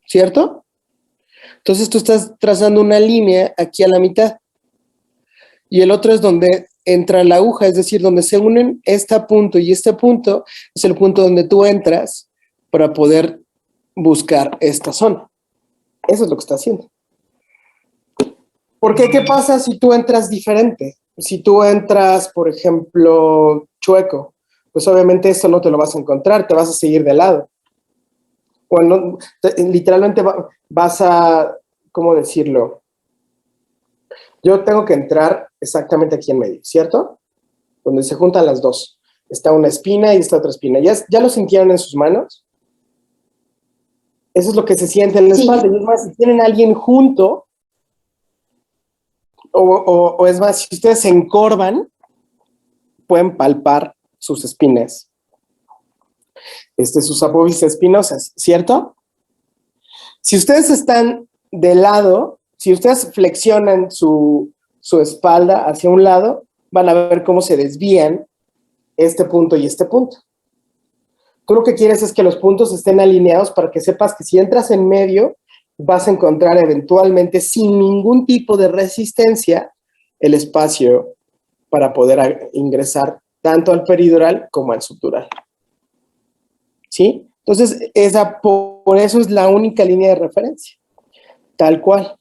¿cierto? Entonces tú estás trazando una línea aquí a la mitad. Y el otro es donde entra la aguja, es decir, donde se unen este punto y este punto, es el punto donde tú entras para poder buscar esta zona. Eso es lo que está haciendo. ¿Por qué? ¿Qué pasa si tú entras diferente? Si tú entras, por ejemplo, chueco, pues obviamente esto no te lo vas a encontrar, te vas a seguir de lado. Bueno, literalmente vas a, ¿cómo decirlo? Yo tengo que entrar exactamente aquí en medio, ¿cierto? Donde se juntan las dos. Está una espina y esta otra espina. ¿Ya lo sintieron en sus manos? Eso es lo que se siente en la espalda. Y es más, si tienen a alguien junto, o es más, si ustedes se encorvan, pueden palpar sus espinas. Sus apófisis espinosas, ¿cierto? Si ustedes están de lado, si ustedes flexionan su espalda hacia un lado, van a ver cómo se desvían este punto y este punto. Tú lo que quieres es que los puntos estén alineados para que sepas que si entras en medio, vas a encontrar eventualmente, sin ningún tipo de resistencia, el espacio para poder ingresar tanto al peridural como al subdural. ¿Sí? Entonces, por eso es la única línea de referencia. Tal cual.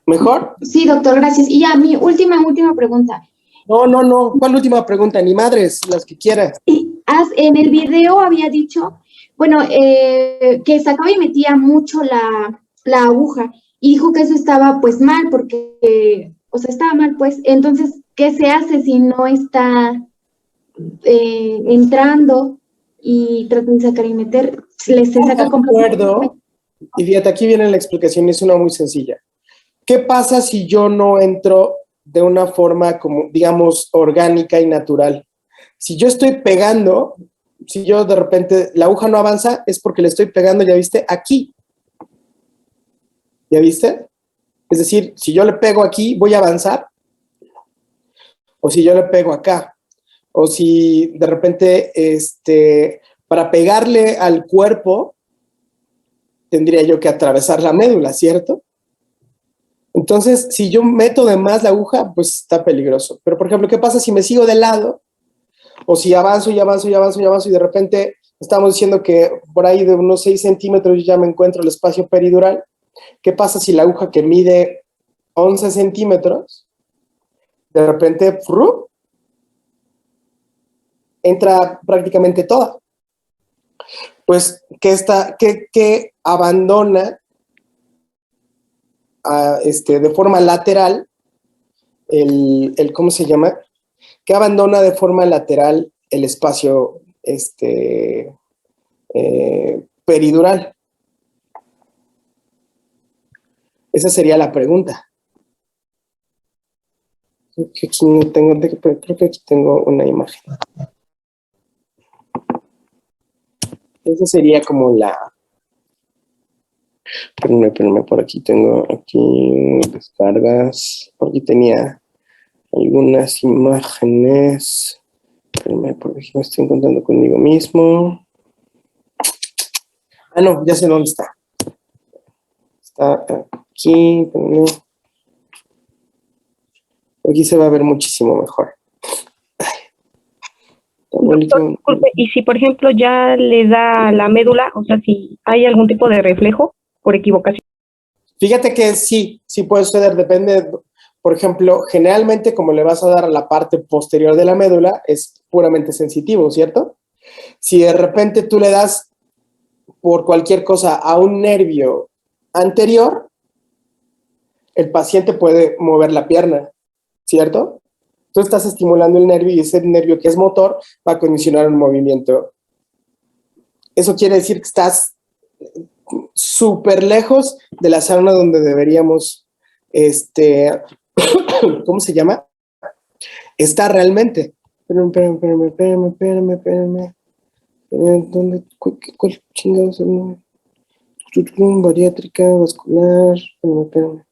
¿Mejor? Sí, doctor, gracias. Y ya, mi última pregunta. No. ¿Cuál última pregunta? Ni madres, las que quieras. En el video había dicho, bueno, que sacaba y metía mucho la aguja y dijo que eso estaba pues mal porque, o sea, estaba mal pues. Entonces, ¿qué se hace si no está entrando y tratan de sacar y meter? Se saca completamente. Y fíjate, aquí viene la explicación, es una muy sencilla. ¿Qué pasa si yo no entro de una forma como, digamos, orgánica y natural? Si yo estoy pegando, si yo de repente la aguja no avanza, es porque le estoy pegando, ¿ya viste? Aquí. ¿Ya viste? Es decir, si yo le pego aquí, ¿voy a avanzar? O si yo le pego acá. O si de repente, para pegarle al cuerpo, tendría yo que atravesar la médula, ¿cierto? Entonces, si yo meto de más la aguja, pues está peligroso. Pero, por ejemplo, ¿qué pasa si me sigo de lado? O si avanzo y de repente estamos diciendo que por ahí de unos 6 centímetros yo ya me encuentro el espacio peridural. ¿Qué pasa si la aguja que mide 11 centímetros, de repente, entra prácticamente toda? Pues, que abandona de forma lateral ¿cómo se llama? Que abandona de forma lateral el espacio peridural. Esa sería la pregunta. Creo que aquí tengo una imagen. Esa sería como la... Espérenme, por aquí tengo descargas. Por aquí tenía algunas imágenes. Espérenme, por aquí me estoy encontrando conmigo mismo. Ah, no, ya sé dónde está. Está aquí, espérenme. Aquí se va a ver muchísimo mejor. Doctor, disculpe, y si por ejemplo ya le da la médula, o sea, si hay algún tipo de reflejo por equivocación. Fíjate que sí puede suceder, depende. Por ejemplo, generalmente como le vas a dar a la parte posterior de la médula, es puramente sensitivo, ¿cierto? Si de repente tú le das por cualquier cosa a un nervio anterior, el paciente puede mover la pierna, ¿cierto? Tú estás estimulando el nervio y ese nervio que es motor va a condicionar un movimiento. Eso quiere decir que estás súper lejos de la zona donde deberíamos, ¿cómo se llama? Estar realmente. Espérame. ¿Dónde? ¿Cuál chingados es el nombre? Bariátrica, vascular. Espérame.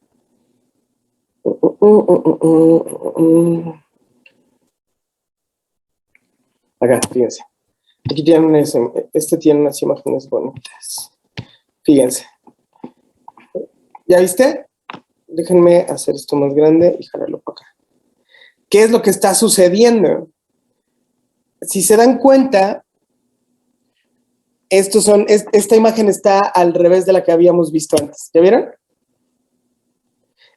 Acá, fíjense. Aquí tienen tiene unas imágenes bonitas. Fíjense. ¿Ya viste? Déjenme hacer esto más grande y jalarlo para acá. ¿Qué es lo que está sucediendo? Si se dan cuenta, esta imagen está al revés de la que habíamos visto antes. ¿Ya vieron?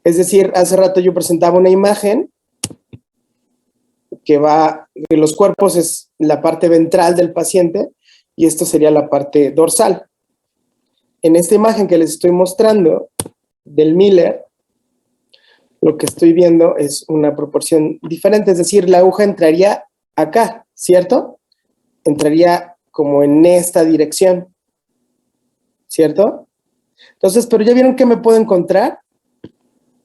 Es decir, hace rato yo presentaba una imagen que los cuerpos es la parte ventral del paciente y esto sería la parte dorsal. En esta imagen que les estoy mostrando del Miller, lo que estoy viendo es una proporción diferente, es decir, la aguja entraría acá, ¿cierto? Entraría como en esta dirección, ¿cierto? Entonces, pero ya vieron que me puedo encontrar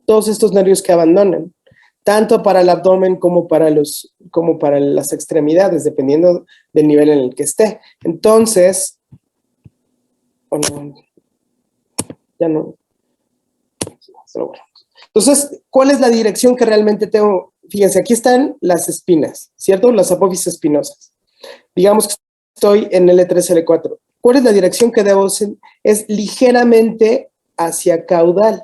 todos estos nervios que abandonan, tanto para el abdomen como para las extremidades, dependiendo del nivel en el que esté. Entonces, ya no. Entonces, ¿cuál es la dirección que realmente tengo? Fíjense, aquí están las espinas, ¿cierto? Las apófisis espinosas. Digamos que estoy en L3, L4. ¿Cuál es la dirección que debo hacer? Es ligeramente hacia caudal,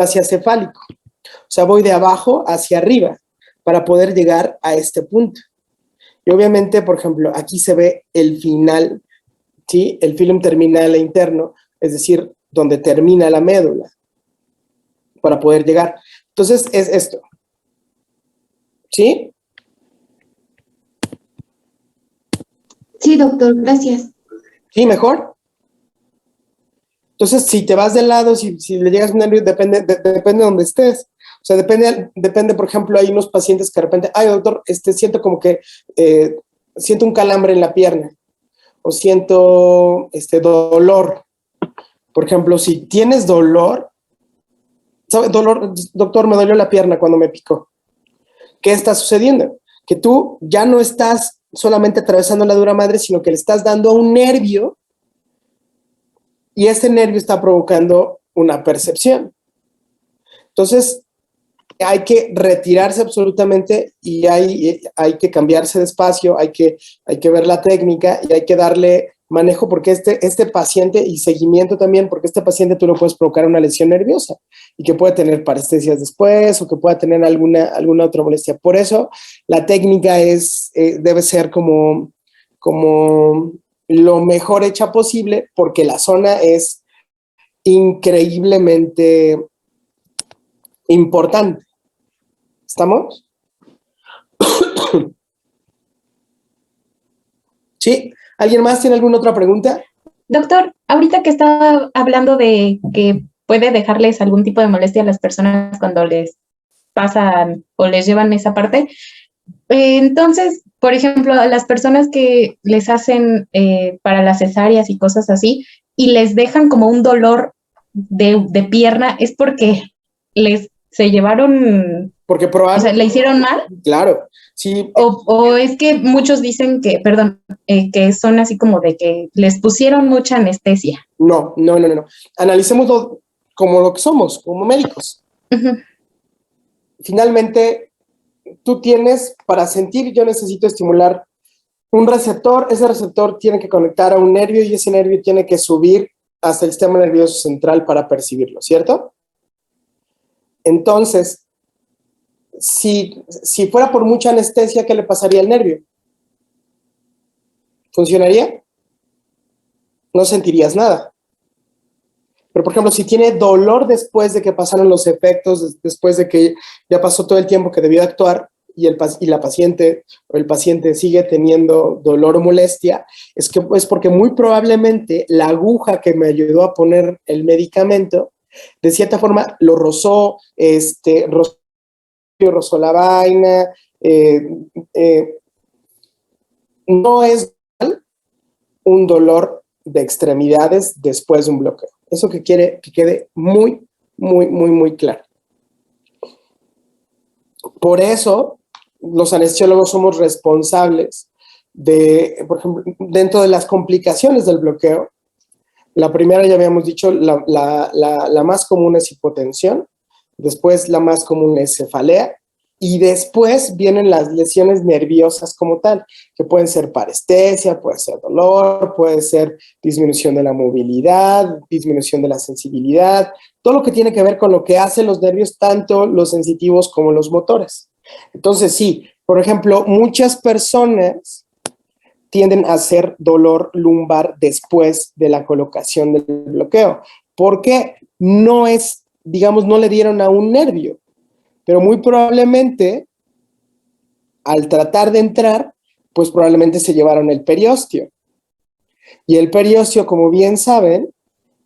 hacia cefálico. O sea, voy de abajo hacia arriba para poder llegar a este punto. Y obviamente, por ejemplo, aquí se ve el final, ¿sí? El filum terminal e interno, es decir, donde termina la médula, para poder llegar. Entonces, es esto. ¿Sí? Sí, doctor, gracias. ¿Sí, mejor? Entonces, si te vas de lado, si le llegas a un nervio, depende de donde estés. O sea, depende, por ejemplo, hay unos pacientes que de repente, ay, doctor, siento como que, siento un calambre en la pierna, o siento dolor. Por ejemplo, si tienes dolor, ¿sabes? Dolor, doctor, me dolió la pierna cuando me picó. ¿Qué está sucediendo? Que tú ya no estás solamente atravesando la dura madre, sino que le estás dando a un nervio y ese nervio está provocando una percepción. Entonces, hay que retirarse absolutamente y hay que cambiarse de espacio, hay que ver la técnica y hay que darle manejo porque este paciente y seguimiento también, porque este paciente tú lo puedes provocar una lesión nerviosa y que puede tener parestesias después o que pueda tener alguna otra molestia. Por eso la técnica debe ser como lo mejor hecha posible porque la zona es increíblemente importante. ¿Estamos? ¿Sí? ¿Alguien más tiene alguna otra pregunta? Doctor, ahorita que estaba hablando de que puede dejarles algún tipo de molestia a las personas cuando les pasan o les llevan esa parte, entonces, por ejemplo, a las personas que les hacen para las cesáreas y cosas así, y les dejan como un dolor de pierna, ¿es porque se llevaron, porque o sea, le hicieron mal? Claro, sí. O es que muchos dicen que, perdón, que son así como de que les pusieron mucha anestesia. No. Analicémoslo como lo que somos, como médicos. Uh-huh. Finalmente, tú tienes, para sentir, yo necesito estimular un receptor, ese receptor tiene que conectar a un nervio y ese nervio tiene que subir hasta el sistema nervioso central para percibirlo, ¿cierto? Entonces, si fuera por mucha anestesia, ¿qué le pasaría al nervio? ¿Funcionaría? No sentirías nada. Pero, por ejemplo, si tiene dolor después de que pasaron los efectos, después de que ya pasó todo el tiempo que debió actuar y la paciente o el paciente sigue teniendo dolor o molestia, es porque muy probablemente la aguja que me ayudó a poner el medicamento, de cierta forma, lo rozó, rozó la vaina. No es un dolor de extremidades después de un bloqueo. Eso que quiere que quede muy, muy, muy, muy claro. Por eso, los anestesiólogos somos responsables de, por ejemplo, dentro de las complicaciones del bloqueo, la primera ya habíamos dicho, la más común es hipotensión, después la más común es cefalea, y después vienen las lesiones nerviosas como tal, que pueden ser parestesia, puede ser dolor, puede ser disminución de la movilidad, disminución de la sensibilidad, todo lo que tiene que ver con lo que hacen los nervios, tanto los sensitivos como los motores. Entonces, sí, por ejemplo, muchas personas tienden a hacer dolor lumbar después de la colocación del bloqueo, porque no es, digamos, no le dieron a un nervio, pero muy probablemente al tratar de entrar, pues probablemente se llevaron el periósteo. Y el periósteo, como bien saben,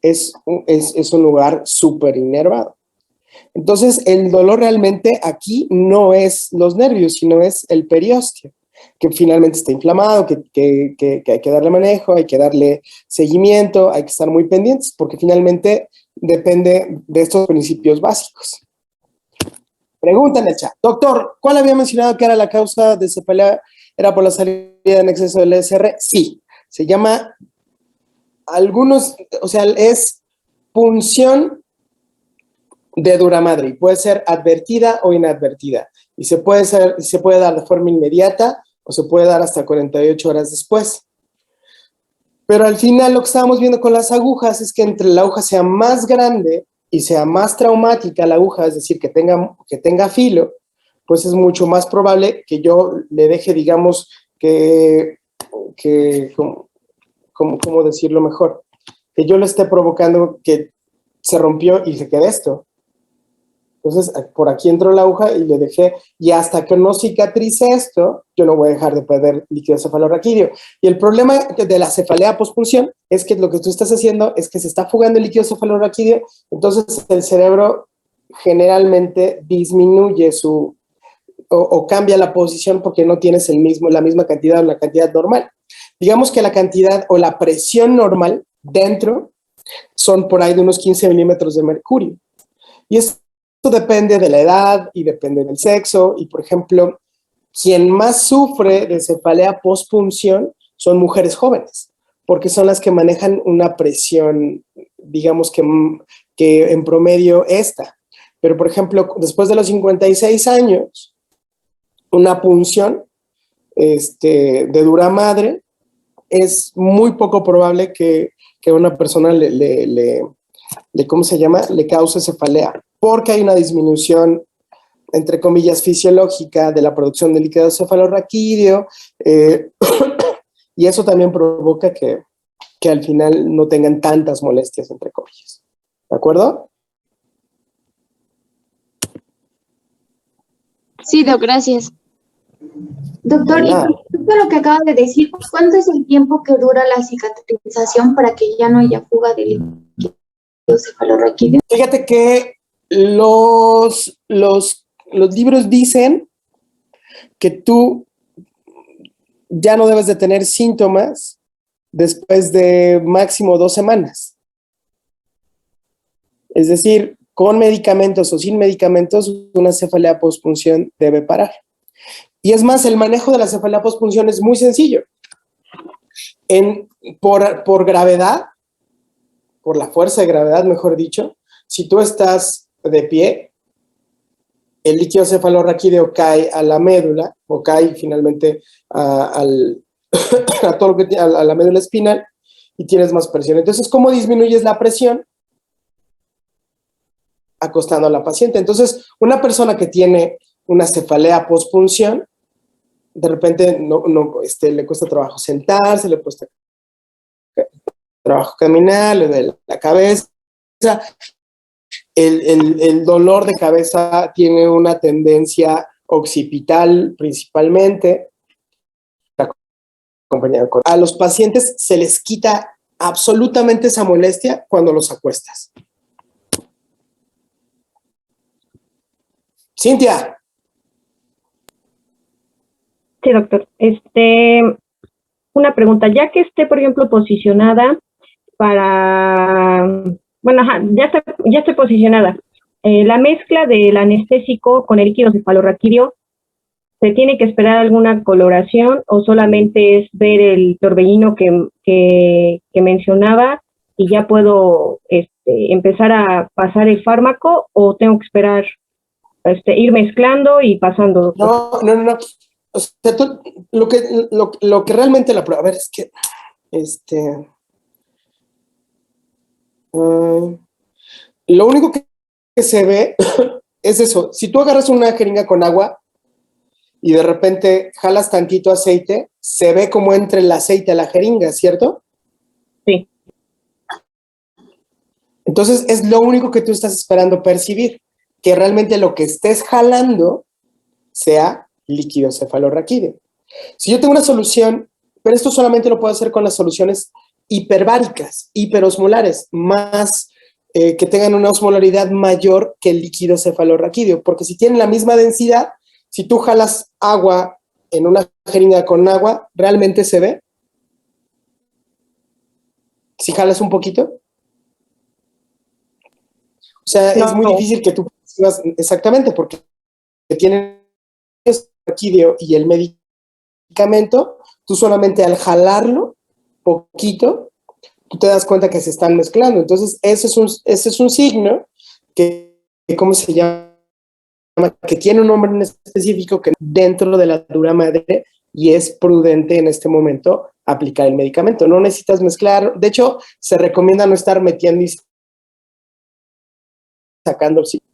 es un lugar súper inervado. Entonces, el dolor realmente aquí no es los nervios, sino es el periósteo, que finalmente está inflamado, que hay que darle manejo, hay que darle seguimiento, hay que estar muy pendientes, porque finalmente depende de estos principios básicos. Pregunta en el chat. Doctor, ¿cuál había mencionado que era la causa de cefalea? ¿Era por la salida en exceso del ESR? Sí, se llama algunos, o sea, es punción de dura madre, y puede ser advertida o inadvertida, y se puede dar de forma inmediata o se puede dar hasta 48 horas después. Pero al final lo que estábamos viendo con las agujas es que entre la aguja sea más grande y sea más traumática la aguja, es decir, que tenga filo, pues es mucho más probable que yo le deje, digamos, ¿cómo decirlo mejor? Que yo le esté provocando que se rompió y se quede esto. Entonces, por aquí entró la aguja y le dejé, y hasta que no cicatrice esto, yo no voy a dejar de perder líquido cefalorraquídeo. Y el problema de la cefalea pospunción es que lo que tú estás haciendo es que se está fugando el líquido cefalorraquídeo, entonces el cerebro generalmente disminuye o cambia la posición porque no tienes la misma cantidad o la cantidad normal. Digamos que la cantidad o la presión normal dentro son por ahí de unos 15 milímetros de mercurio. Y esto depende de la edad y depende del sexo. Y, por ejemplo, quien más sufre de cefalea postpunción son mujeres jóvenes, porque son las que manejan una presión, digamos que en promedio esta. Pero, por ejemplo, después de los 56 años, una punción de dura madre, es muy poco probable que una persona ¿cómo se llama? Le cause cefalea, porque hay una disminución, entre comillas, fisiológica de la producción de líquido cefalorraquídeo, y eso también provoca que al final no tengan tantas molestias, entre comillas. ¿De acuerdo? Sí, Doc, gracias. Doctor, y respecto a lo que acaba de decir, ¿cuánto es el tiempo que dura la cicatrización para que ya no haya fuga de líquido cefalorraquídeo? Fíjate que los libros dicen que tú ya no debes de tener síntomas después de máximo 2 semanas. Es decir, con medicamentos o sin medicamentos, una cefalea postpunción debe parar. Y es más, el manejo de la cefalea postpunción es muy sencillo. Por gravedad, por la fuerza de gravedad, mejor dicho, si tú estás de pie, el líquido cefalorraquídeo cae a la médula, o cae finalmente a todo lo que a la médula espinal, y tienes más presión. Entonces, ¿cómo disminuyes la presión? Acostando a la paciente. Entonces, una persona que tiene una cefalea postpunción, de repente le cuesta trabajo sentarse, le cuesta trabajo caminar, le duele la cabeza. El dolor de cabeza tiene una tendencia occipital principalmente. A los pacientes se les quita absolutamente esa molestia cuando los acuestas. Cintia. Sí, doctor. Una pregunta, ya que esté, por ejemplo, posicionada ya estoy posicionada. La mezcla del anestésico con el líquido cefalorraquídeo, ¿se tiene que esperar alguna coloración o solamente es ver el torbellino que mencionaba y ya puedo empezar a pasar el fármaco, o tengo que esperar ir mezclando y pasando, doctor. No. O sea, lo que realmente la prueba, a ver, es que, lo único que se ve es eso. Si tú agarras una jeringa con agua y de repente jalas tantito aceite, se ve cómo entra el aceite a la jeringa, ¿cierto? Sí. Entonces es lo único que tú estás esperando percibir, que realmente lo que estés jalando sea líquido cefalorraquídeo. Si yo tengo una solución, pero esto solamente lo puedo hacer con las soluciones hiperbáricas, hiperosmolares, más que tengan una osmolaridad mayor que el líquido cefalorraquídeo, porque si tienen la misma densidad, si tú jalas agua en una jeringa con agua, ¿realmente se ve? Si jalas un poquito. O sea, No. es muy difícil que tú percibas exactamente, porque tienen el cefalorraquídeo y el medicamento, tú solamente al jalarlo poquito, tú te das cuenta que se están mezclando. Entonces, ese es un signo que, ¿cómo se llama? Que tiene un nombre en específico que dentro de la dura madre y es prudente en este momento aplicar el medicamento. No necesitas mezclar. De hecho, se recomienda no estar metiendo y sacando el signo.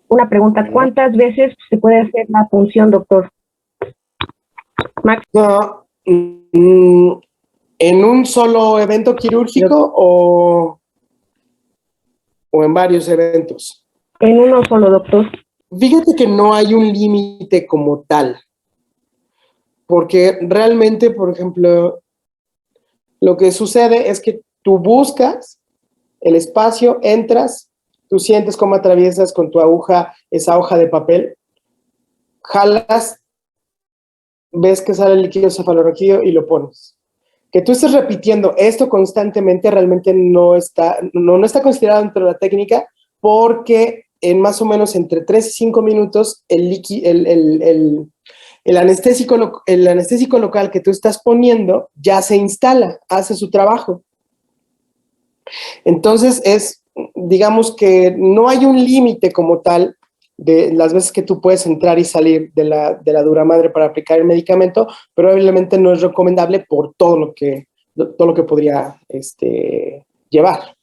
Una pregunta, ¿cuántas veces se puede hacer la punción, doctor? Max. No, ¿en un solo evento quirúrgico o en varios eventos? En uno solo, doctor. Fíjate que no hay un límite como tal, porque realmente, por ejemplo, lo que sucede es que tú buscas el espacio, entras, tú sientes cómo atraviesas con tu aguja esa hoja de papel, jalas, ves que sale el líquido cefalorraquídeo y lo pones. Que tú estés repitiendo esto constantemente realmente no está considerado dentro de la técnica, porque en más o menos entre 3 y 5 minutos el anestésico local que tú estás poniendo ya se instala, hace su trabajo. Entonces digamos que no hay un límite como tal de las veces que tú puedes entrar y salir de la dura madre para aplicar el medicamento, pero obviamente no es recomendable por todo lo que podría llevar.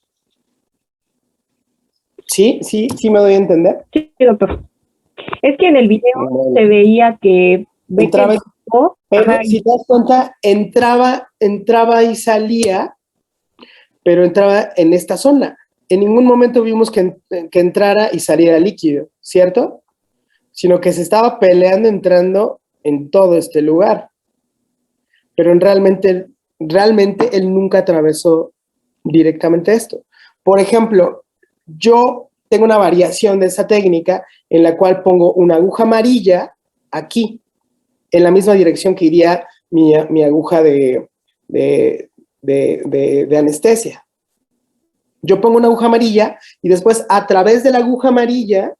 ¿Sí me doy a entender? Sí, doctor. Es que en el video se veía que entraba que pero si te das cuenta, entraba y salía, pero entraba en esta zona. En ningún momento vimos que entrara y saliera líquido, ¿cierto? Sino que se estaba peleando entrando en todo este lugar. Pero realmente él nunca atravesó directamente esto. Por ejemplo, yo tengo una variación de esa técnica en la cual pongo una aguja amarilla aquí, en la misma dirección que iría mi aguja de anestesia. Yo pongo una aguja amarilla y después a través de la aguja amarilla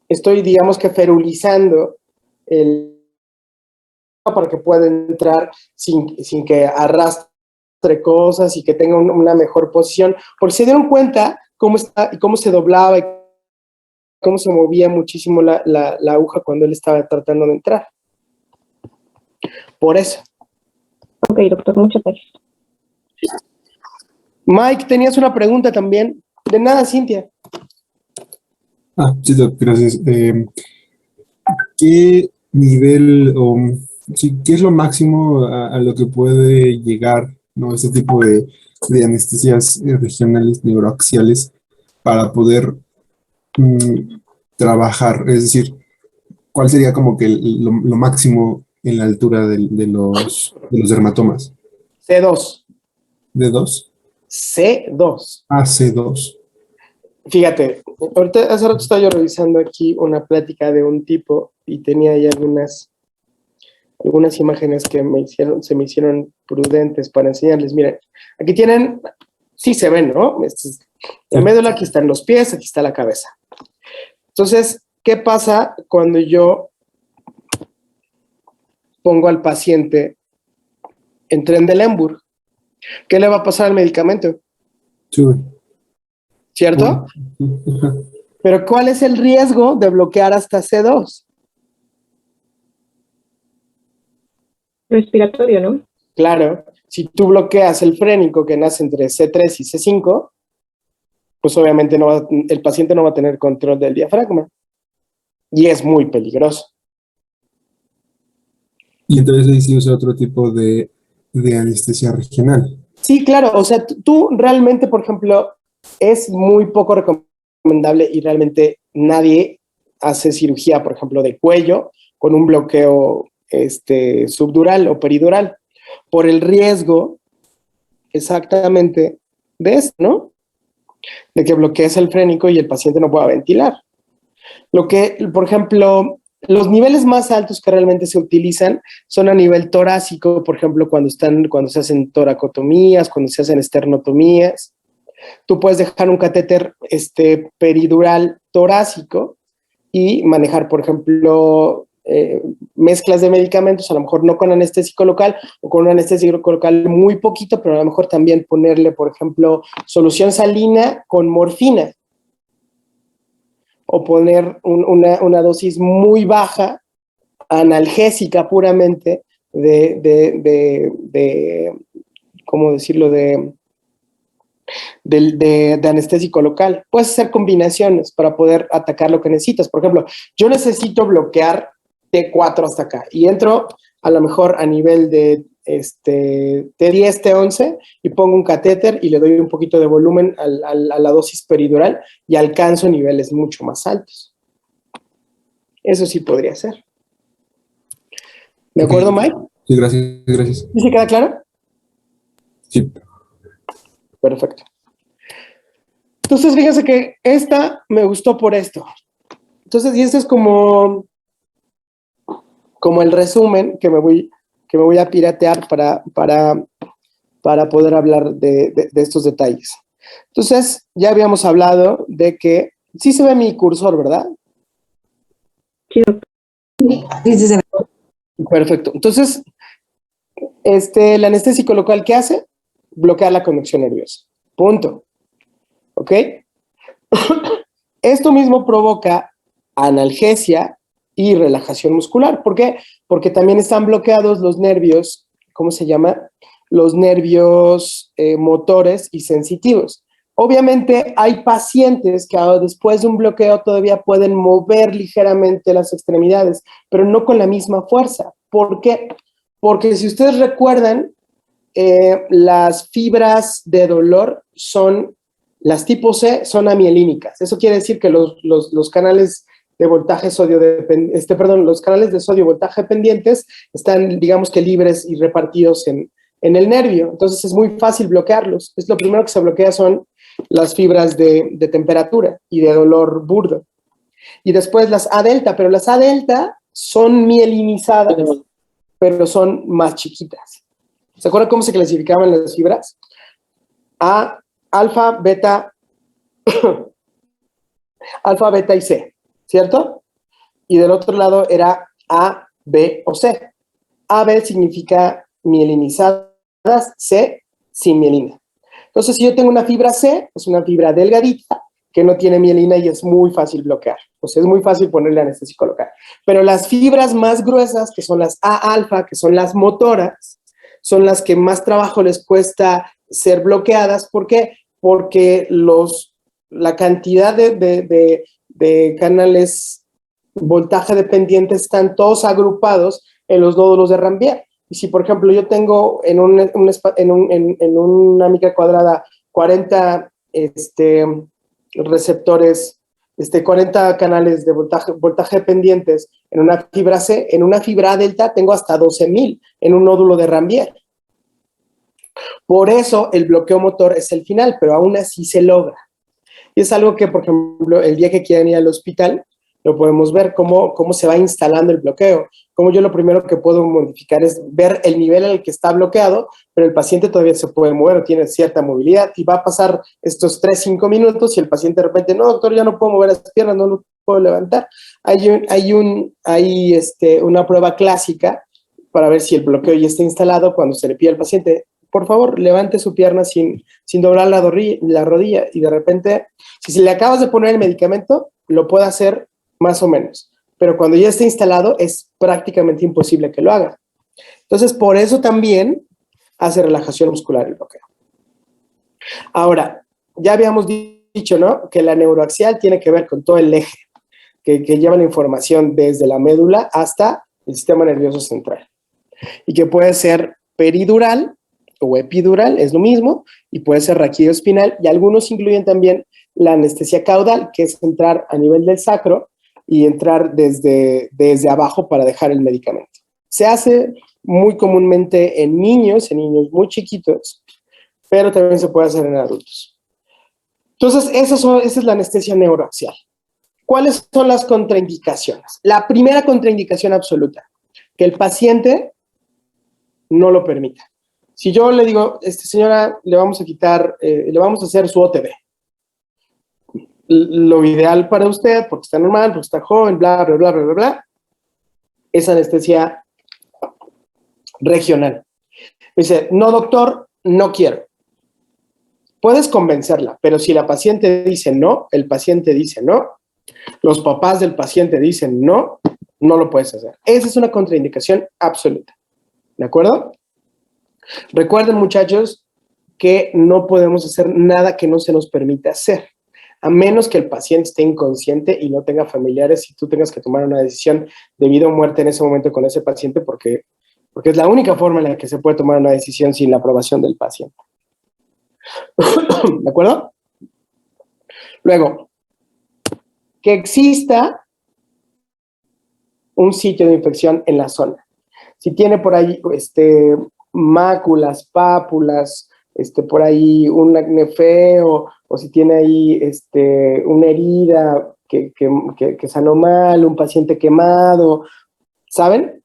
estoy, digamos que ferulizando para que pueda entrar sin que arrastre cosas y que tenga una mejor posición, porque se dieron cuenta cómo se doblaba y cómo se movía muchísimo la aguja cuando él estaba tratando de entrar. Por eso. Ok, doctor, muchas gracias. Mike, tenías una pregunta también. De nada, Cintia. Sí, doctor, gracias. ¿Qué nivel qué es lo máximo a lo que puede llegar, ¿no?, este tipo de anestesias regionales neuroaxiales para poder trabajar? Es decir, ¿cuál sería como que lo máximo en la altura de los dermatomas? C2. ¿De 2? C2. Ah, C2. Fíjate, ahorita hace rato estaba yo revisando aquí una plática de un tipo y tenía ahí algunas imágenes que se me hicieron prudentes para enseñarles. Miren, aquí tienen, sí se ven, ¿no? La médula, aquí están los pies, aquí está la cabeza. Entonces, ¿qué pasa cuando yo pongo al paciente en Trendelenburg? ¿Qué le va a pasar al medicamento? Sí. ¿cierto? Ajá. Pero ¿cuál es el riesgo de bloquear hasta C2? Respiratorio, ¿no? Claro, si tú bloqueas el frénico que nace entre C3 y C5, pues obviamente el paciente no va a tener control del diafragma y es muy peligroso. Y entonces ahí sí usa otro tipo de anestesia regional. Sí, claro, o sea, tú realmente, por ejemplo, es muy poco recomendable y realmente nadie hace cirugía, por ejemplo, de cuello con un bloqueo subdural o peridural por el riesgo exactamente de esto, ¿no? De que bloquees el frénico y el paciente no pueda ventilar. Lo que, por ejemplo, los niveles más altos que realmente se utilizan son a nivel torácico, por ejemplo, cuando se hacen toracotomías, cuando se hacen esternotomías. Tú puedes dejar un catéter peridural torácico y manejar, por ejemplo, mezclas de medicamentos, a lo mejor no con anestésico local o con un anestésico local muy poquito, pero a lo mejor también ponerle, por ejemplo, solución salina con morfina o poner una dosis muy baja, analgésica puramente, ¿cómo decirlo?, de anestésico local. Puedes hacer combinaciones para poder atacar lo que necesitas. Por ejemplo, yo necesito bloquear T4 hasta acá y entro a lo mejor a nivel de T10, T11 y pongo un catéter y le doy un poquito de volumen a la dosis peridural y alcanzo niveles mucho más altos. Eso sí podría ser. ¿De acuerdo, Mike? Sí, gracias, gracias. ¿Sí se queda claro? Sí. Perfecto. Entonces, fíjense que esta me gustó por esto. Entonces, y este es como el resumen que me voy a piratear para poder hablar de estos detalles. Entonces, ya habíamos hablado de que sí se ve mi cursor, ¿verdad? Sí, doctor. Sí, sí, sí. Perfecto. Entonces, el anestésico local, ¿qué hace? Bloquear la conducción nerviosa. Punto. ¿Ok? Esto mismo provoca analgesia y relajación muscular. ¿Por qué? Porque también están bloqueados los nervios, ¿cómo se llama? Los nervios motores y sensitivos. Obviamente hay pacientes que después de un bloqueo todavía pueden mover ligeramente las extremidades, pero no con la misma fuerza. ¿Por qué? Porque si ustedes recuerdan, las fibras de dolor las tipo C son amielínicas. Eso quiere decir que los canales de voltaje los canales de sodio voltaje pendientes están, digamos que libres y repartidos en el nervio. Entonces es muy fácil bloquearlos. Es lo primero que se bloquea son las fibras de temperatura y de dolor burdo. Y después las A delta, pero las A delta son mielinizadas, pero son más chiquitas. ¿Se acuerdan cómo se clasificaban las fibras? A, alfa, beta, alfa, beta y C, ¿cierto? Y del otro lado era A, B o C. AB significa mielinizadas, C sin mielina. Entonces, si yo tengo una fibra C, es una fibra delgadita que no tiene mielina y es muy fácil bloquear. O sea, es muy fácil ponerle anestésico local. Pero las fibras más gruesas, que son las A alfa, que son las motoras, son las que más trabajo les cuesta ser bloqueadas. ¿Por qué? Porque la cantidad de canales voltaje dependientes están todos agrupados en los nódulos de Rambier. Y si, por ejemplo, yo tengo en una micra cuadrada 40 receptores, 40 canales de voltaje dependientes en una fibra C, en una fibra A delta tengo hasta 12,000 en un nódulo de Rambier. Por eso el bloqueo motor es el final, pero aún así se logra. Y es algo que, por ejemplo, el día que quieran ir al hospital, lo podemos ver cómo se va instalando el bloqueo. Como yo lo primero que puedo modificar es ver el nivel al que está bloqueado, pero el paciente todavía se puede mover, tiene cierta movilidad y va a pasar estos 3-5 minutos y el paciente de repente, no, doctor, ya no puedo mover las piernas, no lo puedo levantar. Hay una prueba clásica para ver si el bloqueo ya está instalado cuando se le pide al paciente, por favor, levante su pierna sin doblar la rodilla, y de repente, si le acabas de poner el medicamento, lo puede hacer más o menos, pero cuando ya esté instalado es prácticamente imposible que lo haga. Entonces, por eso también hace relajación muscular el bloqueo. Ahora, ya habíamos dicho, ¿no?, que la neuroaxial tiene que ver con todo el eje que lleva la información desde la médula hasta el sistema nervioso central, y que puede ser peridural o epidural, es lo mismo, y puede ser raquídeo-espinal, y algunos incluyen también la anestesia caudal, que es entrar a nivel del sacro y entrar desde abajo para dejar el medicamento. Se hace muy comúnmente en niños muy chiquitos, pero también se puede hacer en adultos. Entonces, esa es la anestesia neuroaxial. ¿Cuáles son las contraindicaciones? La primera contraindicación absoluta, que el paciente no lo permita. Si yo le digo, señora, le vamos a quitar, le vamos a hacer su OTB. Lo ideal para usted, porque está normal, porque está joven, bla, bla, bla, bla, bla, bla, es anestesia regional. Me dice, no, doctor, no quiero. Puedes convencerla, pero si la paciente dice no, el paciente dice no, los papás del paciente dicen no, no lo puedes hacer. Esa es una contraindicación absoluta. ¿De acuerdo? Recuerden, muchachos, que no podemos hacer nada que no se nos permita hacer, a menos que el paciente esté inconsciente y no tenga familiares y tú tengas que tomar una decisión de vida o muerte en ese momento con ese paciente, porque es la única forma en la que se puede tomar una decisión sin la aprobación del paciente. ¿De acuerdo? Luego, que exista un sitio de infección en la zona. Si tiene por ahí máculas, pápulas, por ahí un acné feo, o si tiene ahí una herida que sanó mal, un paciente quemado, ¿saben?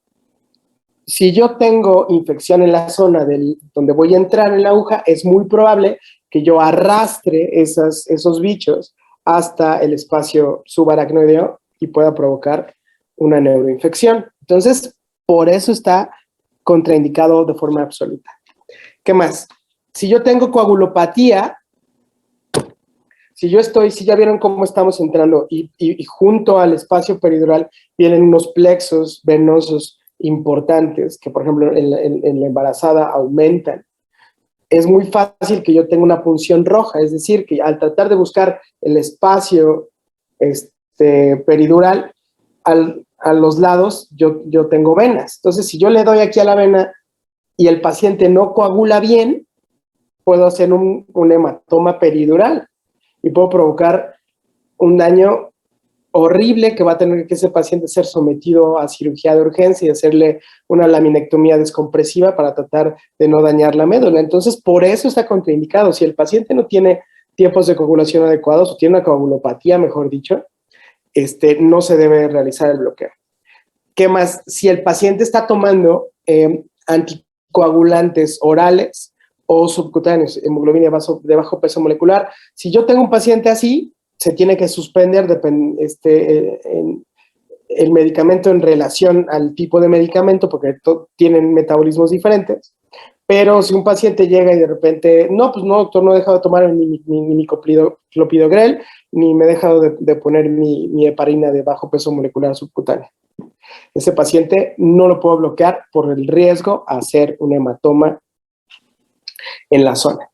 Si yo tengo infección en la zona donde voy a entrar en la aguja, es muy probable que yo arrastre esos bichos hasta el espacio subaracnoideo y pueda provocar una neuroinfección. Entonces, por eso está contraindicado de forma absoluta. ¿Qué más? Si yo tengo coagulopatía, si ya vieron cómo estamos entrando y junto al espacio peridural vienen unos plexos venosos importantes que, por ejemplo, en la embarazada aumentan. Es muy fácil que yo tenga una punción roja, es decir, que al tratar de buscar el espacio peridural, a los lados yo tengo venas. Entonces, si yo le doy aquí a la vena y el paciente no coagula bien, puedo hacer un hematoma peridural y puedo provocar un daño horrible que va a tener que ese paciente ser sometido a cirugía de urgencia y hacerle una laminectomía descompresiva para tratar de no dañar la médula. Entonces, por eso está contraindicado. Si el paciente no tiene tiempos de coagulación adecuados o tiene una coagulopatía, mejor dicho, no se debe realizar el bloqueo. ¿Qué más? Si el paciente está tomando anticoagulantes orales o subcutáneos, hemoglobina de bajo peso molecular, si yo tengo un paciente así, se tiene que suspender el medicamento en relación al tipo de medicamento, porque tienen metabolismos diferentes. Pero si un paciente llega y de repente, no, pues no, doctor, no he dejado de tomar mi clopidogrel, ni me he dejado de poner mi heparina de bajo peso molecular subcutáneo. Ese paciente no lo puedo bloquear por el riesgo a hacer un hematoma en la zona.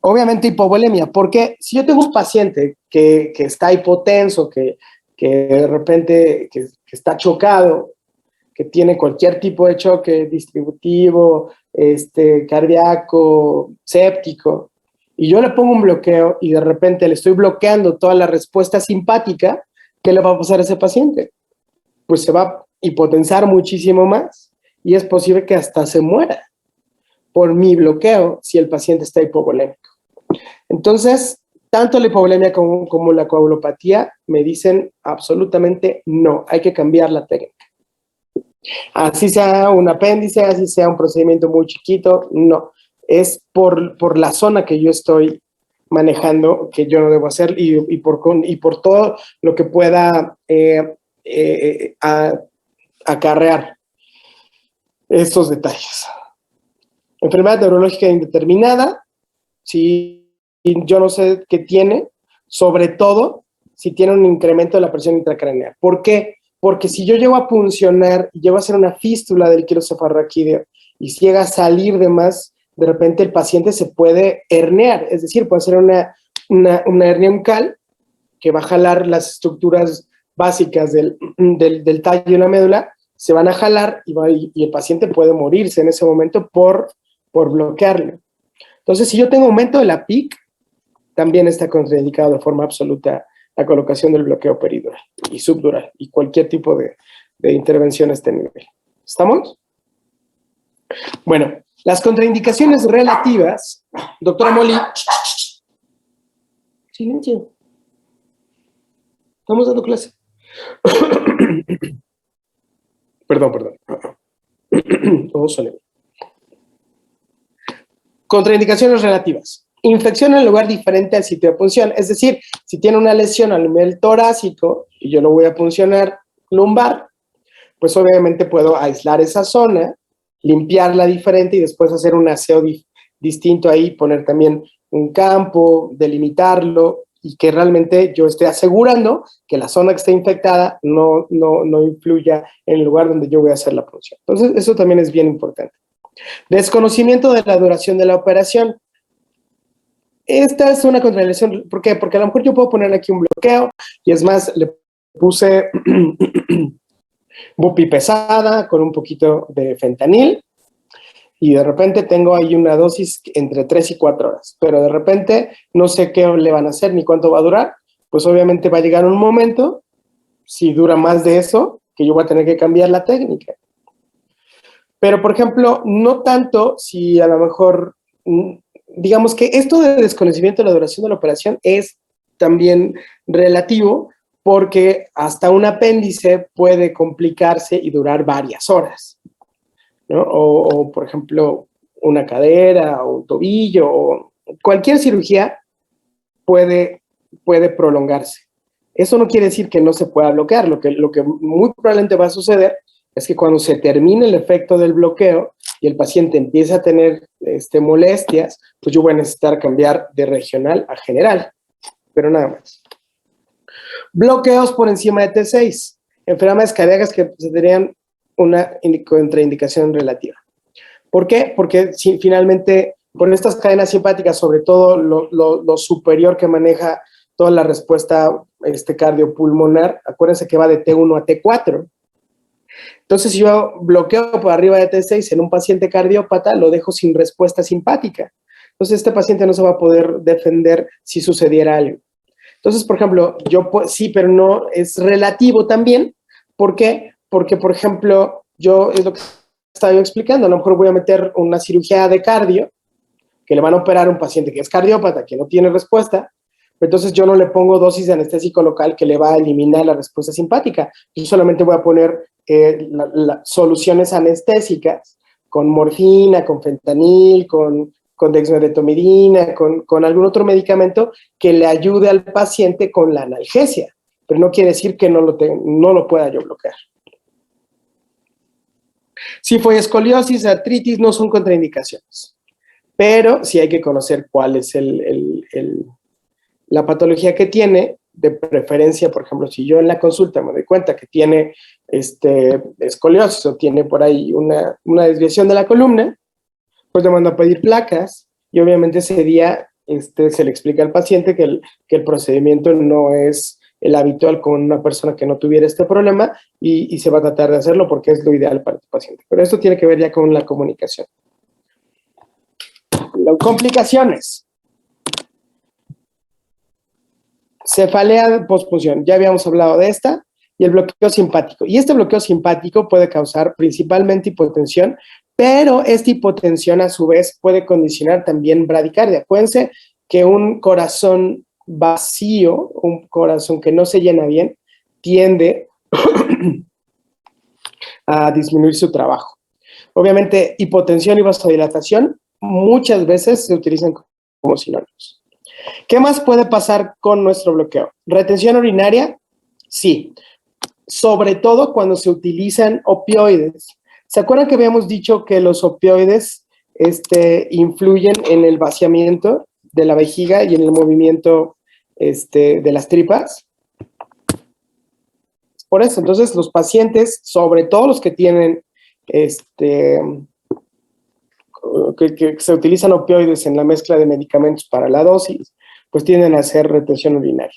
Obviamente hipovolemia, porque si yo tengo un paciente que está hipotenso, que de repente que está chocado, que tiene cualquier tipo de choque distributivo, cardíaco, séptico, y yo le pongo un bloqueo y de repente le estoy bloqueando toda la respuesta simpática, ¿qué le va a pasar a ese paciente? Pues se va a hipotensar muchísimo más y es posible que hasta se muera por mi bloqueo si el paciente está hipovolémico. Entonces, tanto la hipovolemia como la coagulopatía me dicen absolutamente no, hay que cambiar la técnica. Así sea un apéndice, así sea un procedimiento muy chiquito, no. Es por la zona que yo estoy manejando que yo no debo hacer y por todo lo que pueda acarrear estos detalles. Enfermedad neurológica indeterminada, si yo no sé qué tiene, sobre todo si tiene un incremento de la presión intracraneal. ¿Por qué? Porque si yo llego a puncionar y llego a hacer una fístula del quirocefalorraquídeo y si llega a salir de más, de repente el paciente se puede herniar, es decir, puede ser una hernia uncal que va a jalar las estructuras básicas del tallo y la médula, se van a jalar y el paciente puede morirse en ese momento por bloquearlo. Entonces, si yo tengo aumento de la PIC, también está contraindicado de forma absoluta la colocación del bloqueo peridural y subdural y cualquier tipo de intervención a este nivel. ¿Estamos? Bueno, las contraindicaciones relativas, doctora Molly, silencio. Estamos dando clase. Perdón. Todo suena bien. Contraindicaciones relativas. Infección en lugar diferente al sitio de punción. Es decir, si tiene una lesión a nivel torácico y yo lo voy a puncionar lumbar, pues obviamente puedo aislar esa zona, limpiarla diferente y después hacer un aseo distinto ahí, poner también un campo, delimitarlo y que realmente yo esté asegurando que la zona que esté infectada no influya en el lugar donde yo voy a hacer la punción. Entonces, eso también es bien importante. Desconocimiento de la duración de la operación. Esta es una contraindicación. ¿Por qué? Porque a lo mejor yo puedo poner aquí un bloqueo y es más, le puse bupi pesada con un poquito de fentanil y de repente tengo ahí una dosis entre 3 y 4 horas, pero de repente no sé qué le van a hacer ni cuánto va a durar, pues obviamente va a llegar un momento, si dura más de eso, que yo voy a tener que cambiar la técnica. Pero, por ejemplo, no tanto si a lo mejor, digamos que esto de desconocimiento de la duración de la operación es también relativo porque hasta un apéndice puede complicarse y durar varias horas, ¿no? O por ejemplo, una cadera o un tobillo o cualquier cirugía puede prolongarse. Eso no quiere decir que no se pueda bloquear. Lo que muy probablemente va a suceder es que cuando se termine el efecto del bloqueo y el paciente empieza a tener molestias, pues yo voy a necesitar cambiar de regional a general, pero nada más. Bloqueos por encima de T6, enfermedades cardíacas que tendrían una contraindicación relativa. ¿Por qué? Porque finalmente, con estas cadenas simpáticas, sobre todo lo superior que maneja toda la respuesta cardiopulmonar, acuérdense que va de T1 a T4. Entonces, si yo bloqueo por arriba de T6 en un paciente cardiópata, lo dejo sin respuesta simpática. Entonces, este paciente no se va a poder defender si sucediera algo. Entonces, por ejemplo, sí, pero no es relativo también. ¿Por qué? Porque, por ejemplo, es lo que estaba yo explicando, a lo mejor voy a meter una cirugía de cardio, que le van a operar a un paciente que es cardiópata, que no tiene respuesta, entonces yo no le pongo dosis de anestésico local que le va a eliminar la respuesta simpática. Yo solamente voy a poner soluciones anestésicas con morfina, con fentanil, con dexmedetomidina, con algún otro medicamento que le ayude al paciente con la analgesia, pero no quiere decir que no lo pueda yo bloquear. Si fue escoliosis, artritis, no son contraindicaciones, pero sí hay que conocer cuál es la patología que tiene, de preferencia, por ejemplo, si yo en la consulta me doy cuenta que tiene escoliosis o tiene por ahí una desviación de la columna, pues le mando a pedir placas y obviamente ese día se le explica al paciente que el procedimiento no es el habitual con una persona que no tuviera este problema y se va a tratar de hacerlo porque es lo ideal para tu paciente. Pero esto tiene que ver ya con la comunicación. Las complicaciones. Cefalea de pospunción, ya habíamos hablado de esta, y el bloqueo simpático. Y este bloqueo simpático puede causar principalmente hipotensión, pero esta hipotensión a su vez puede condicionar también bradicardia. Acuérdense que un corazón vacío, un corazón que no se llena bien, tiende a disminuir su trabajo. Obviamente, hipotensión y vasodilatación muchas veces se utilizan como sinónimos. ¿Qué más puede pasar con nuestro bloqueo? ¿Retención urinaria? Sí. Sobre todo cuando se utilizan opioides. ¿Se acuerdan que habíamos dicho que los opioides influyen en el vaciamiento de la vejiga y en el movimiento de las tripas. Por eso, entonces, los pacientes, sobre todo los que tienen, que se utilizan opioides en la mezcla de medicamentos para la dosis, pues tienden a hacer retención urinaria.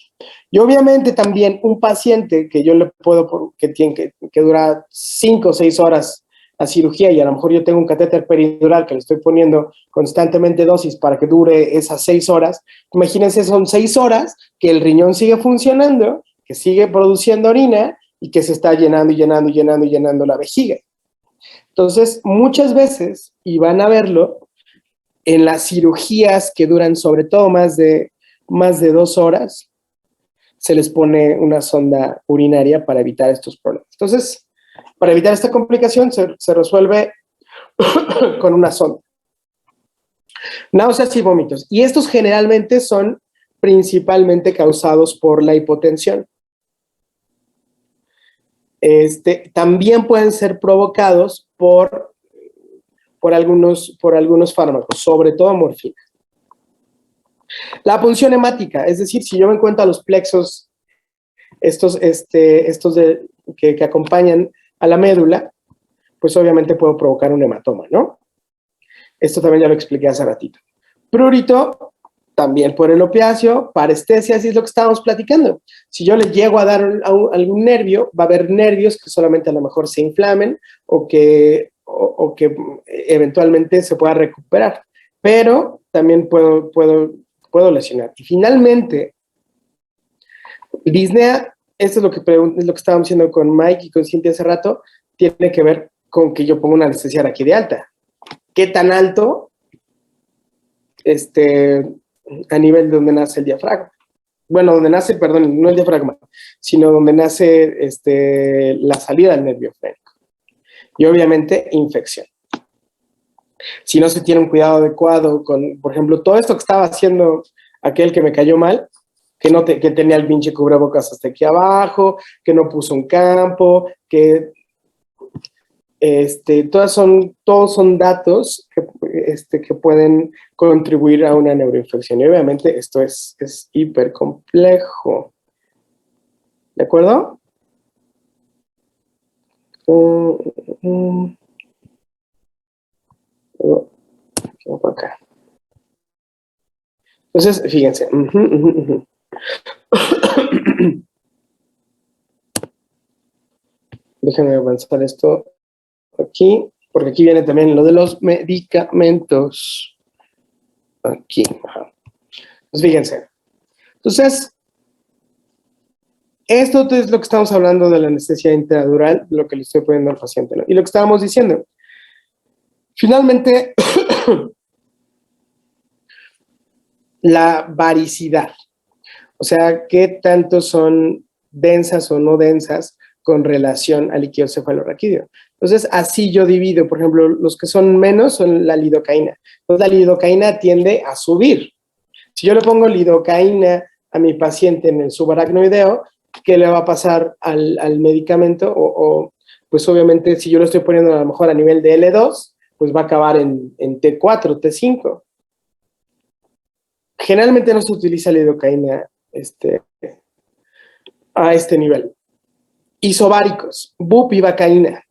Y obviamente también un paciente que yo le puedo, que dura 5 o 6 horas la cirugía y a lo mejor yo tengo un catéter peridural que le estoy poniendo constantemente dosis para que dure esas 6 horas, imagínense, son 6 horas que el riñón sigue funcionando, que sigue produciendo orina y que se está llenando y llenando y llenando y llenando la vejiga. Entonces, muchas veces, y van a verlo, en las cirugías que duran sobre todo más de 2 horas, se les pone una sonda urinaria para evitar estos problemas. Entonces, para evitar esta complicación, se resuelve con una sonda. Náuseas y vómitos. Y estos generalmente son principalmente causados por la hipotensión. También pueden ser provocados por algunos fármacos, sobre todo morfina. La punción hemática, es decir, si yo me encuentro a los plexos, que acompañan a la médula, pues obviamente puedo provocar un hematoma, ¿no? Esto también ya lo expliqué hace ratito. Prurito, también por el opiáceo, parestesia, así es lo que estábamos platicando. Si yo le llego a dar algún nervio, va a haber nervios que solamente a lo mejor se inflamen o que eventualmente se pueda recuperar, pero también puedo lesionar. Y finalmente, disnea, esto es lo que estábamos diciendo con Mike y con Cintia hace rato, tiene que ver con que yo pongo una anestesia raquidialta. ¿Qué tan alto? A nivel de donde nace el diafragma. Bueno, donde nace, perdón, no el diafragma, sino donde nace la salida del nervio frénico. Y obviamente, infección. Si no se tiene un cuidado adecuado con, por ejemplo, todo esto que estaba haciendo aquel que me cayó mal, que tenía el pinche cubrebocas hasta aquí abajo, que no puso un campo, que todos son datos que pueden contribuir a una neuroinfección. Y obviamente esto es hiper complejo. ¿De acuerdo? Por acá. Entonces, fíjense. Déjenme avanzar esto aquí, porque aquí viene también lo de los medicamentos. Aquí. Pues fíjense. Entonces, esto es lo que estamos hablando de la anestesia intradural, lo que le estoy poniendo al paciente, ¿no? Y lo que estábamos diciendo. Finalmente, la varicidad. O sea, qué tanto son densas o no densas con relación al líquido cefalorraquídeo. Entonces, así yo divido, por ejemplo, los que son menos son la lidocaína. Entonces, la lidocaína tiende a subir. Si yo le pongo lidocaína a mi paciente en el subaracnoideo, ¿qué le va a pasar al medicamento? Pues obviamente, si yo lo estoy poniendo a lo mejor a nivel de L2, pues va a acabar en T4, T5. Generalmente no se utiliza lidocaína a este nivel. Isobáricos, bupivacaína,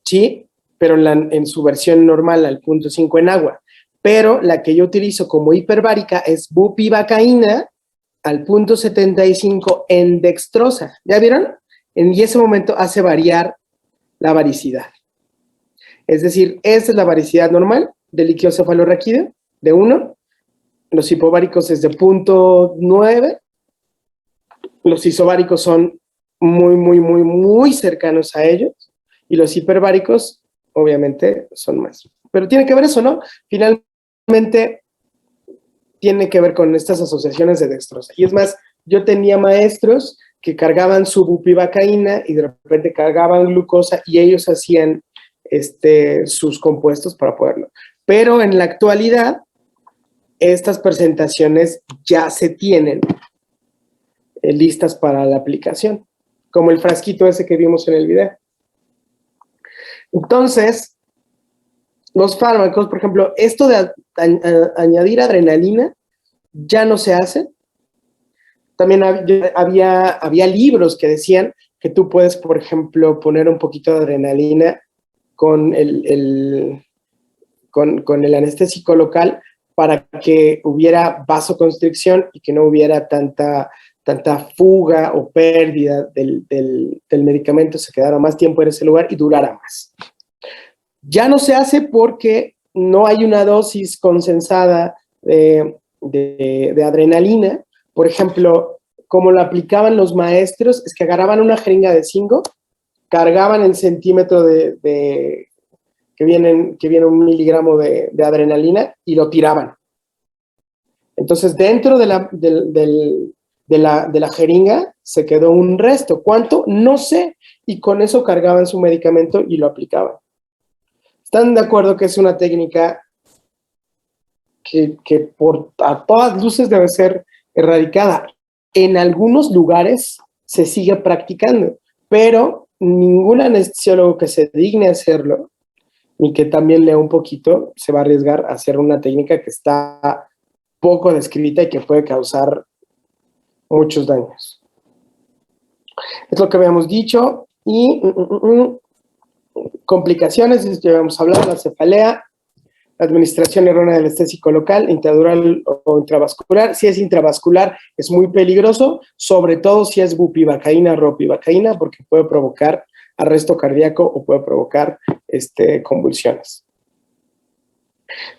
¿sí? Pero en su versión normal al 0.5 en agua. Pero la que yo utilizo como hiperbárica es bupivacaína al 0.75 en dextrosa. ¿Ya vieron? Y ese momento hace variar la varicidad. Es decir, esta es la varicidad normal del líquido cefalorraquídeo, de 1. Los hipováricos es de 0.9. Los isobáricos son muy cercanos a ellos. Y los hiperbáricos, obviamente, son más. Pero tiene que ver eso, ¿no? Finalmente, tiene que ver con estas asociaciones de dextrosa. Y es más, yo tenía maestros que cargaban su bupivacaína y de repente cargaban glucosa y ellos hacían sus compuestos para poderlo. Pero en la actualidad, estas presentaciones ya se tienen listas para la aplicación, como el frasquito ese que vimos en el video. Entonces, los fármacos, por ejemplo, esto de añadir adrenalina ya no se hace. También había libros que decían que tú puedes, por ejemplo, poner un poquito de adrenalina con el anestésico local para que hubiera vasoconstricción y que no hubiera tanta fuga o pérdida del medicamento, se quedara más tiempo en ese lugar y durara más. Ya no se hace porque no hay una dosis consensada de adrenalina. Por ejemplo, como lo aplicaban los maestros, es que agarraban una jeringa de 5, cargaban el centímetro que viene 1 miligramo de adrenalina y lo tiraban. Entonces, dentro de la jeringa se quedó un resto. ¿Cuánto? No sé. Y con eso cargaban su medicamento y lo aplicaban. ¿Están de acuerdo que es una técnica que a todas luces debe ser erradicada? En algunos lugares se sigue practicando, pero ningún anestesiólogo que se digne a hacerlo, ni que también lea un poquito, se va a arriesgar a hacer una técnica que está poco descrita y que puede causar muchos daños. Es lo que habíamos dicho. Y complicaciones, de esto ya habíamos hablado, la cefalea, la administración errónea del anestésico local, intradural o intravascular. Si es intravascular, es muy peligroso, sobre todo si es bupivacaína o ropivacaína, porque puede provocar arresto cardíaco o puede provocar convulsiones.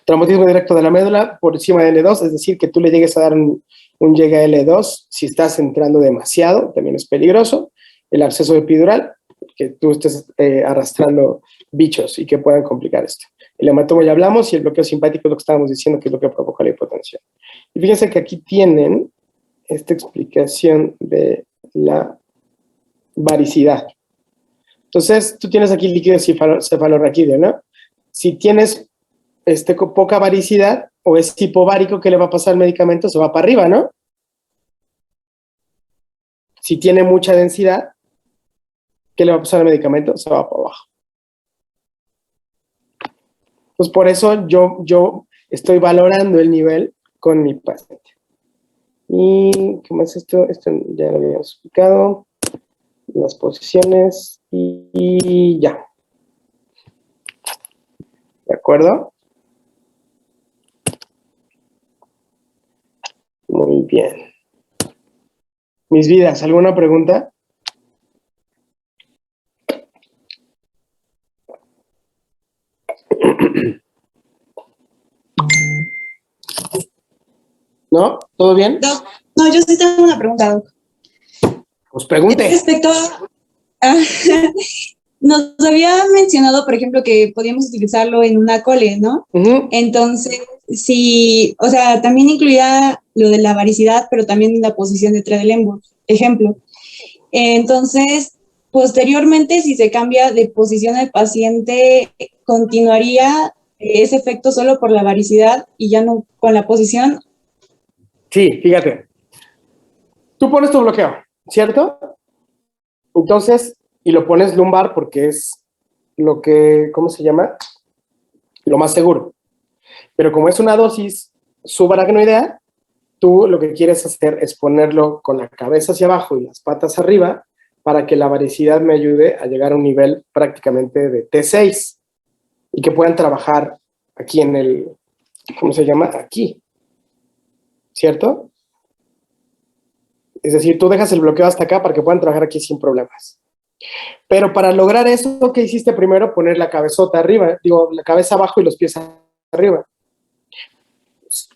Traumatismo directo de la médula por encima de L2, es decir, que tú le llegues a dar un llegue a L2 si estás entrando demasiado, también es peligroso. El absceso epidural, que tú estés arrastrando bichos y que puedan complicar esto. El hematoma ya hablamos y el bloqueo simpático es lo que estábamos diciendo, que es lo que provoca la hipotensión. Y fíjense que aquí tienen esta explicación de la varicidad. Entonces, tú tienes aquí líquido cefalorraquídeo, ¿no? Si tienes poca varicidad o es hipovárico, ¿qué le va a pasar al medicamento? Se va para arriba, ¿no? Si tiene mucha densidad, ¿qué le va a pasar al medicamento? Se va para abajo. Pues por eso yo estoy valorando el nivel con mi paciente. ¿Y qué más es esto? Esto ya lo habíamos explicado. Las posiciones y ya. ¿De acuerdo? Muy bien. Mis vidas, ¿alguna pregunta? ¿No? ¿Todo bien? Doc, no, yo sí tengo una pregunta, Doc. Pues pregunte. Respecto a, nos había mencionado, por ejemplo, que podíamos utilizarlo en una cole, ¿no? Entonces, sí, o sea, también incluía lo de la varicidad, pero también la posición de Trendelenburg, ejemplo. Entonces, posteriormente, si se cambia de posición el paciente, ¿continuaría ese efecto solo por la varicidad y ya no con la posición? Sí, fíjate. Tú pones tu bloqueo, ¿cierto? Entonces, y lo pones lumbar porque es lo que, ¿cómo se llama? Lo más seguro. Pero como es una dosis subaracnoidea, tú lo que quieres hacer es ponerlo con la cabeza hacia abajo y las patas arriba para que la varicidad me ayude a llegar a un nivel prácticamente de T6 y que puedan trabajar aquí en el, ¿cómo se llama? Aquí. ¿Cierto? Es decir, tú dejas el bloqueo hasta acá para que puedan trabajar aquí sin problemas. Pero para lograr eso, ¿qué hiciste primero? Poner la cabezota arriba, la cabeza abajo y los pies arriba.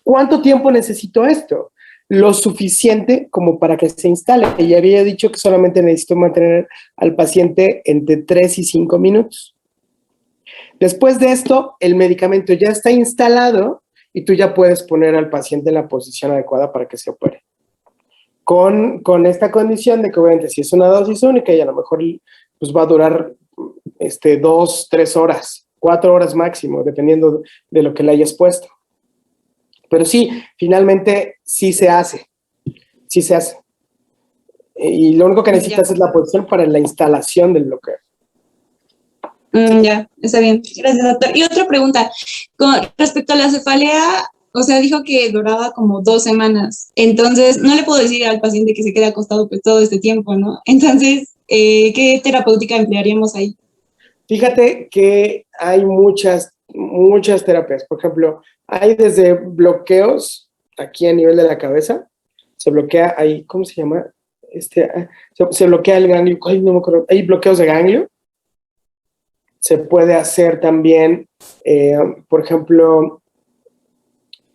¿Cuánto tiempo necesito esto? Lo suficiente como para que se instale. Y había dicho que solamente necesito mantener al paciente entre 3 y 5 minutos. Después de esto, el medicamento ya está instalado y tú ya puedes poner al paciente en la posición adecuada para que se opere. Con esta condición de que obviamente si es una dosis única y a lo mejor pues va a durar 2, 3 horas, 4 horas máximo, dependiendo de lo que le hayas puesto. Pero sí, finalmente sí se hace. Sí se hace. Y lo único que necesitas es la posición para la instalación del bloqueo. Ya, está bien. Gracias, doctor. Y otra pregunta, con respecto a la cefalea, o sea, dijo que duraba como 2 semanas. Entonces, no le puedo decir al paciente que se quede acostado pues todo este tiempo, ¿no? Entonces, ¿qué terapéutica emplearíamos ahí? Fíjate que hay muchas terapias. Por ejemplo, hay desde bloqueos aquí a nivel de la cabeza. Se bloquea ahí, ¿cómo se llama? Se bloquea el ganglio. Ay, no me acuerdo. Hay bloqueos de ganglio. Se puede hacer también, por ejemplo,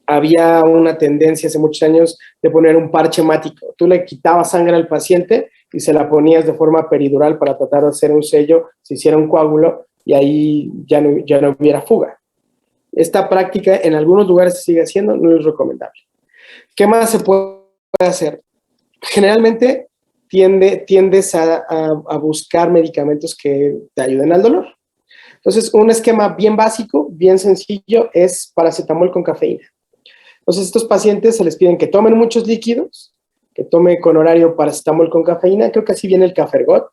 había una tendencia hace muchos años de poner un parche hemático. Tú le quitabas sangre al paciente y se la ponías de forma peridural para tratar de hacer un sello, se hiciera un coágulo y ahí ya no hubiera fuga. Esta práctica en algunos lugares se sigue haciendo, no es recomendable. ¿Qué más se puede hacer? Generalmente tiendes a buscar medicamentos que te ayuden al dolor. Entonces, un esquema bien básico, bien sencillo, es paracetamol con cafeína. Entonces, a estos pacientes se les piden que tomen muchos líquidos, que tome con horario paracetamol con cafeína, creo que así viene el Cafergot,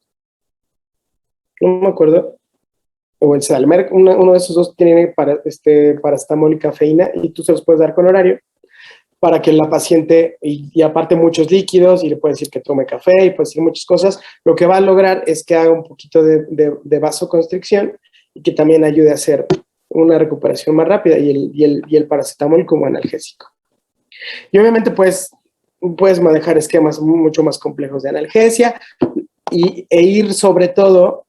no me acuerdo, o el Sedalmer, uno de esos dos tiene paracetamol y cafeína, y tú se los puedes dar con horario, para que la paciente, y aparte muchos líquidos, y le puedes decir que tome café, y puedes decir muchas cosas, lo que va a lograr es que haga un poquito de vasoconstricción, y que también ayude a hacer una recuperación más rápida, y el paracetamol como analgésico. Y obviamente puedes manejar esquemas mucho más complejos de analgesia e ir sobre todo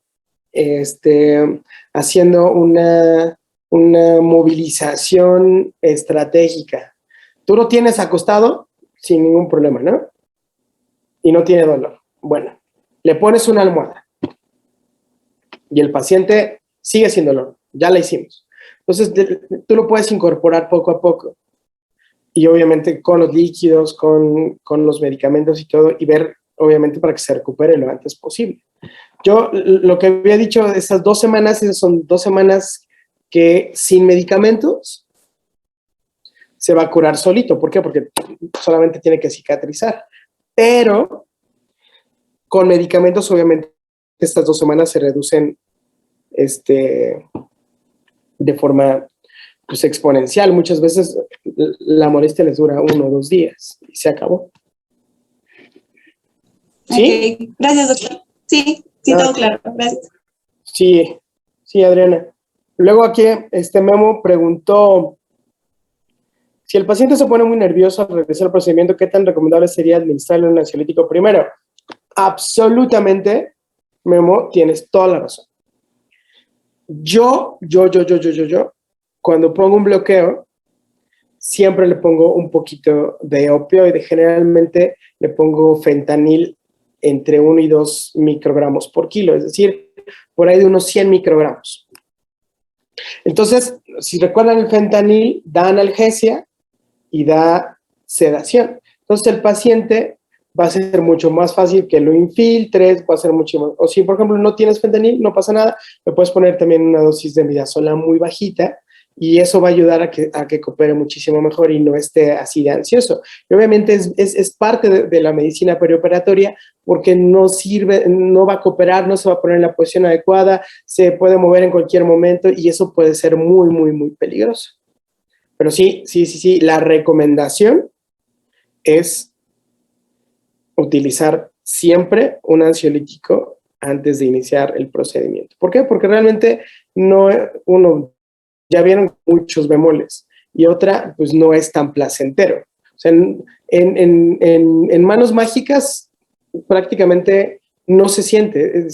haciendo una movilización estratégica. Tú lo tienes acostado sin ningún problema, ¿no? Y no tiene dolor. Bueno, le pones una almohada y el paciente sigue sin dolor. Ya la hicimos. Entonces, tú lo puedes incorporar poco a poco. Y obviamente con los líquidos, con los medicamentos y todo, y ver, obviamente, para que se recupere lo antes posible. Yo lo que había dicho, esas 2 semanas, esas son 2 semanas que sin medicamentos se va a curar solito. ¿Por qué? Porque solamente tiene que cicatrizar. Pero con medicamentos, obviamente, estas 2 semanas se reducen de forma pues exponencial. Muchas veces la molestia les dura 1 o 2 días y se acabó. ¿Sí? Ok, gracias, doctor. Sí, todo claro, gracias. Sí, Adriana. Luego aquí Memo preguntó, si el paciente se pone muy nervioso al realizar el procedimiento, ¿qué tan recomendable sería administrarle un ansiolítico primero? Absolutamente, Memo, tienes toda la razón. Yo, cuando pongo un bloqueo, siempre le pongo un poquito de opioide. Generalmente le pongo fentanil entre 1 y 2 microgramos por kilo, es decir, por ahí de unos 100 microgramos. Entonces, si recuerdan, el fentanil da analgesia y da sedación. Entonces, el paciente va a ser mucho más fácil que lo infiltres, va a ser mucho más... O si, por ejemplo, no tienes fentanil, no pasa nada, le puedes poner también una dosis de midazolam muy bajita y eso va a ayudar a que coopere muchísimo mejor y no esté así de ansioso. Y obviamente es parte de la medicina perioperatoria porque no sirve, no va a cooperar, no se va a poner en la posición adecuada, se puede mover en cualquier momento y eso puede ser muy, muy, muy peligroso. Pero sí, la recomendación es utilizar siempre un ansiolítico antes de iniciar el procedimiento. ¿Por qué? Porque realmente ya vieron muchos bemoles y otra, pues no es tan placentero. O sea, en manos mágicas prácticamente no se siente.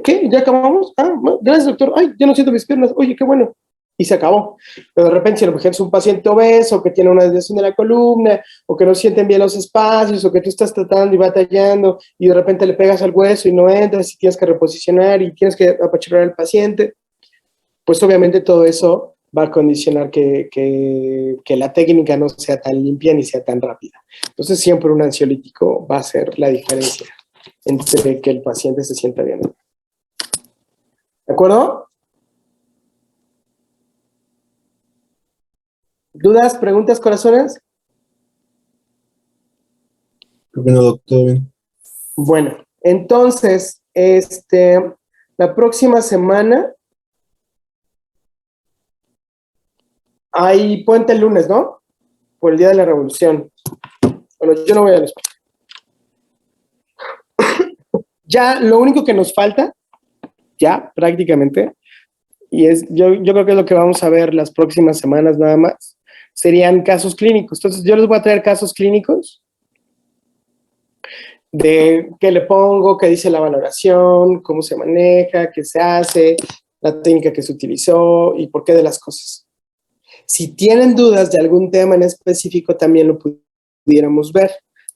¿Qué? ¿Ya acabamos? Gracias, doctor. Ay, ya no siento mis piernas. Oye, qué bueno. Y se acabó. Pero de repente, si lo es un paciente obeso, que tiene una desviación de la columna, o que no sienten bien los espacios, o que tú estás tratando y batallando, y de repente le pegas al hueso y no entras, y tienes que reposicionar, y tienes que apachurrar al paciente, pues obviamente todo eso va a condicionar que la técnica no sea tan limpia ni sea tan rápida. Entonces, siempre un ansiolítico va a ser la diferencia entre que el paciente se sienta bien. ¿De acuerdo? ¿Dudas, preguntas, corazones? Creo que no, doctor, bien. Bueno, entonces, la próxima semana hay puente el lunes, ¿no? Por el Día de la Revolución. Bueno, yo no voy a la escuela. Ya lo único que nos falta, ya prácticamente, y yo creo que es lo que vamos a ver las próximas semanas nada más, serían casos clínicos. Entonces yo les voy a traer casos clínicos de qué le pongo, qué dice la valoración, cómo se maneja, qué se hace, la técnica que se utilizó y por qué de las cosas. Si tienen dudas de algún tema en específico, también lo pudiéramos ver,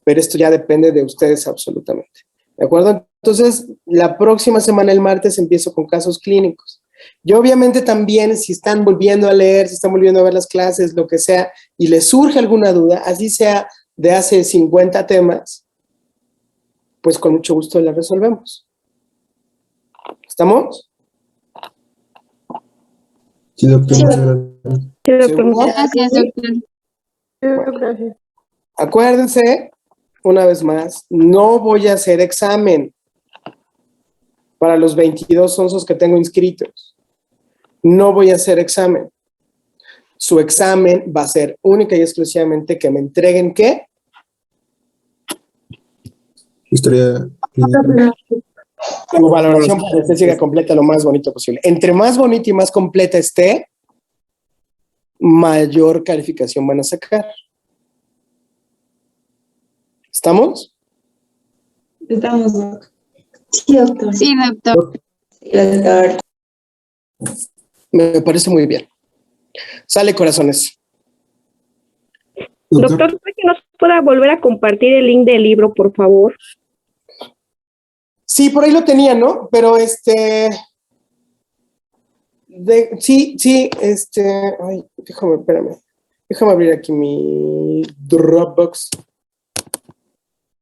pero esto ya depende de ustedes absolutamente. ¿De acuerdo? Entonces, la próxima semana, el martes, empiezo con casos clínicos. Yo obviamente también, si están volviendo a leer, si están volviendo a ver las clases, lo que sea, y les surge alguna duda, así sea de hace 50 temas, pues con mucho gusto la resolvemos. ¿Estamos? Sí, doctor, Sí, muchas gracias. Sí, doctor, ¿Seguro? muchas Gracias, doctor. gracias. Acuérdense, una vez más, no voy a hacer examen para los 22 onzos que tengo inscritos. No voy a hacer examen. Su examen va a ser única y exclusivamente que me entreguen ¿qué? Historia clínica. Su valoración para que siga completa lo más bonito posible. Entre más bonita y más completa esté, mayor calificación van a sacar. ¿Estamos? Estamos, Doc. Sí, doctor. Sí, doctor. Me parece muy bien. Sale, corazones. Doctor, Doctor, ¿cree que nos pueda volver a compartir el link del libro, por favor? Sí, por ahí lo tenía, ¿no? Pero sí, ay, espérame. Déjame abrir aquí mi Dropbox.